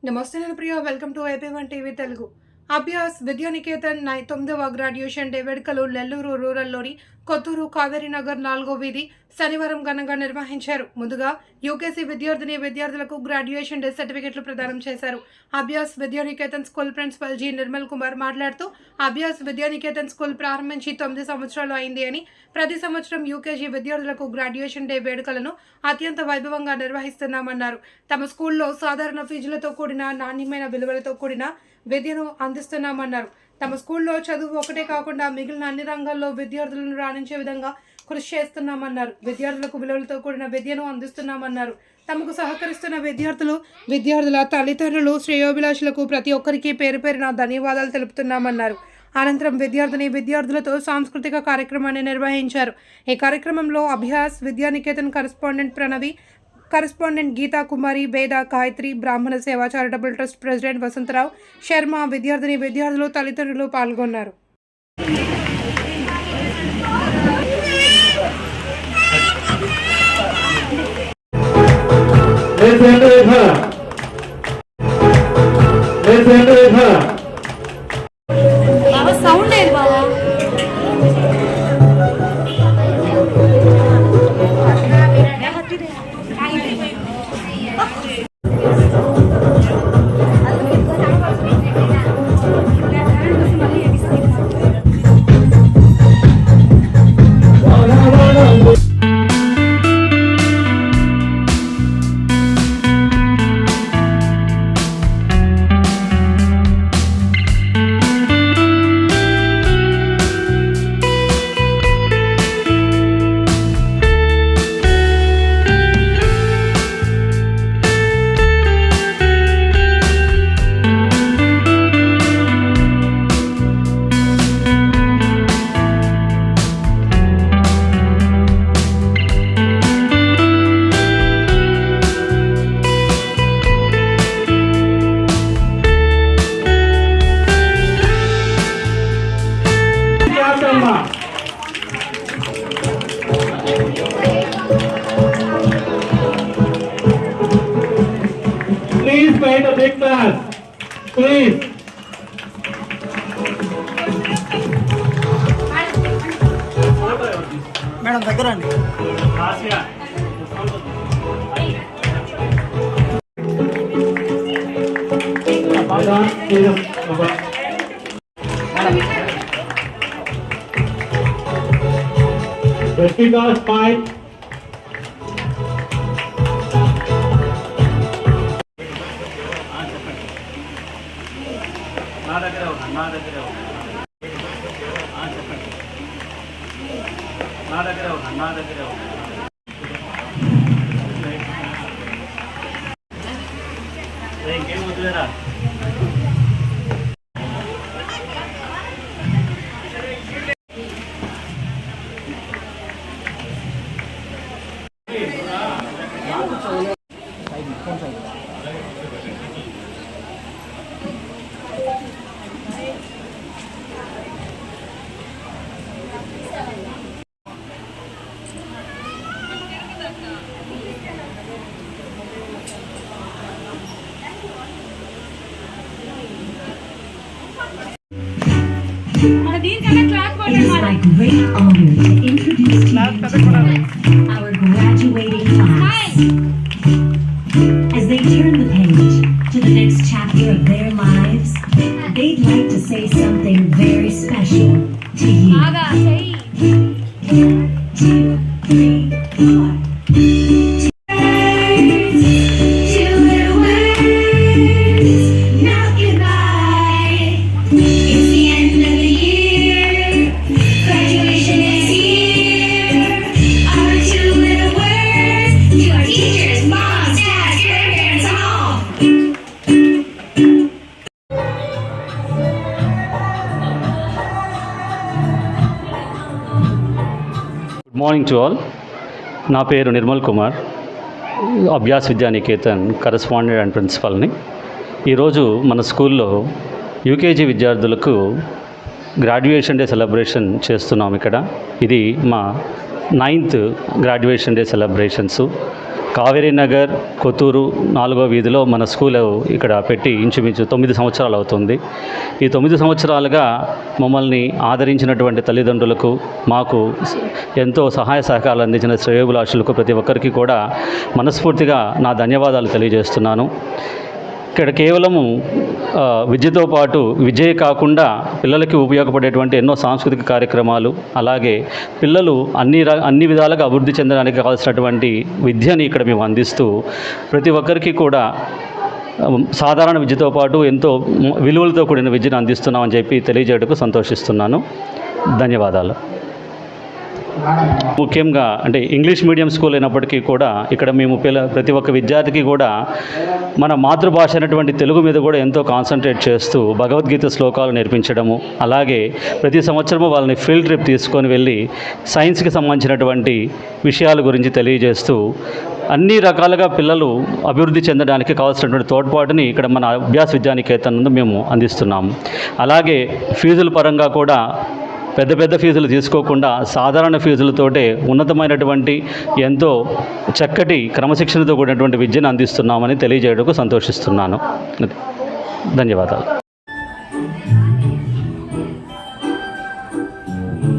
నమస్తే నేను Priya, welcome to ఐపీ1 టీవీ తెలుగు. అభ్యాస్ విద్యానికేతన్ 9వ గ్రాడ్యుయేషన్ డే వేడుకలు నెల్లూరు రూరల్లోని కొత్తూరు కావేరీ నగర్ 4వ వీధి శనివారం ఘనంగా నిర్వహించారు. ముందుగా యూకేసీ విద్యార్థులకు గ్రాడ్యుయేషన్ డే సర్టిఫికెట్లు ప్రదానం చేశారు. Abhyas Vidyaniketan school principal G Nirmal Kumar మాట్లాడుతూ అభ్యాస్ విద్యానికేతన్ స్కూల్ ప్రారంభించి 9 సంవత్సరాలు అయింది అని, ప్రతి సంవత్సరం యూకేజీ విద్యార్థులకు గ్రాడ్యుయేషన్ డే వేడుకలను అత్యంత వైభవంగా నిర్వహిస్తున్నామన్నారు. తమ స్కూల్లో సాధారణ ఫీజులతో కూడిన నాణ్యమైన విలువలతో కూడిన విద్యను అందిస్తున్నామన్నారు. తమ స్కూల్లో చదువు ఒకటే కాకుండా మిగిలిన అన్ని రంగాల్లో విద్యార్థులను రాణించే విధంగా కృషి చేస్తున్నామన్నారు. విద్యార్థులకు విలువలతో కూడిన విద్యను అందిస్తున్నామన్నారు. తమకు సహకరిస్తున్న విద్యార్థుల తల్లిదండ్రులు, శ్రేయోభిలాషులకు ప్రతి ఒక్కరికి పేరు పేరున ధన్యవాదాలు తెలుపుతున్నామన్నారు. అనంతరం విద్యార్థులతో సాంస్కృతిక కార్యక్రమాన్ని నిర్వహించారు. ఈ కార్యక్రమంలో అభ్యాస్ విద్యానికేతన్ కరెస్పాండెంట్ ప్రణవి, కరెస్పాండెంట్ గీతా కుమారి, వేద, గాయత్రి, బ్రాహ్మణ సేవ charitable trust president Vasantrao Sharma, విద్యార్థులు, తల్లిదండ్రులు పాల్గొన్నారు. Please find a big class. Please. Madam దగ్గర అండి. Because five. ఇంకేం వద్దులేరా. It is my great honor to introduce to you today our graduating class. As they turn the page to the next chapter of their lives, they'd like to say something very special to you. 1, 2, 3, 4. Good morning to all. నా పేరు Nirmal Kumar, Abhyas Vidyanikethan correspondent and ప్రిన్సిపల్ని. ఈరోజు మన స్కూల్లో UKG విద్యార్థులకు graduation day celebration చేస్తున్నాం. ఇక్కడ ఇది మా 9th graduation day celebrations. Kaveri Nagar Kothur 4వ వీధిలో మన స్కూల్ ఇక్కడ పెట్టి ఇంచుమించు 9 సంవత్సరాలు అవుతుంది. ఈ 9 సంవత్సరాలుగా మమ్మల్ని ఆదరించినటువంటి తల్లిదండ్రులకు, మాకు ఎంతో సహాయ సహకారాలు అందించిన శ్రేయోభిలాషులకు ప్రతి ఒక్కరికి కూడా మనస్ఫూర్తిగా నా ధన్యవాదాలు తెలియజేస్తున్నాను. ఇక్కడ కేవలము విద్యతో పాటు విద్యే కాకుండా పిల్లలకి ఉపయోగపడేటువంటి ఎన్నో సాంస్కృతిక కార్యక్రమాలు, అలాగే పిల్లలు అన్ని విధాలుగా అభివృద్ధి చెందడానికి కావాల్సినటువంటి విద్యని ఇక్కడ మేము అందిస్తూ ప్రతి ఒక్కరికి కూడా సాధారణ విద్యతో పాటు ఎంతో విలువలతో కూడిన విద్యను అందిస్తున్నామని చెప్పి తెలియజేయడానికి సంతోషిస్తున్నాను. ధన్యవాదాలు. ముఖ్యంగా అంటే ఇంగ్లీష్ మీడియం స్కూల్ అయినప్పటికీ కూడా ఇక్కడ మేము ప్రతి ఒక్క విద్యార్థికి కూడా మన మాతృభాష అయినటువంటి తెలుగు మీద కూడా ఎంతో కాన్సన్ట్రేట్ చేస్తూ భగవద్గీత శ్లోకాలు నేర్పించడము, అలాగే ప్రతి సంవత్సరము వాళ్ళని ఫీల్డ్ ట్రిప్ తీసుకొని వెళ్ళి సైన్స్కి సంబంధించినటువంటి విషయాల గురించి తెలియజేస్తూ అన్ని రకాలుగా పిల్లలు అభివృద్ధి చెందడానికి కావాల్సినటువంటి తోడ్పాటుని ఇక్కడ మన అభ్యాస్ విద్యానికేతన్ నందు మేము అందిస్తున్నాము. అలాగే ఫీజుల పరంగా కూడా పెద్ద ఫీజులు తీసుకోకుండా సాధారణ ఫీజులతోటే ఉన్నతమైనటువంటి ఎంతో చక్కటి క్రమశిక్షణతో కూడినటువంటి విద్యను అందిస్తున్నామని తెలియజేయడానికి సంతోషిస్తున్నాను. ధన్యవాదాలు.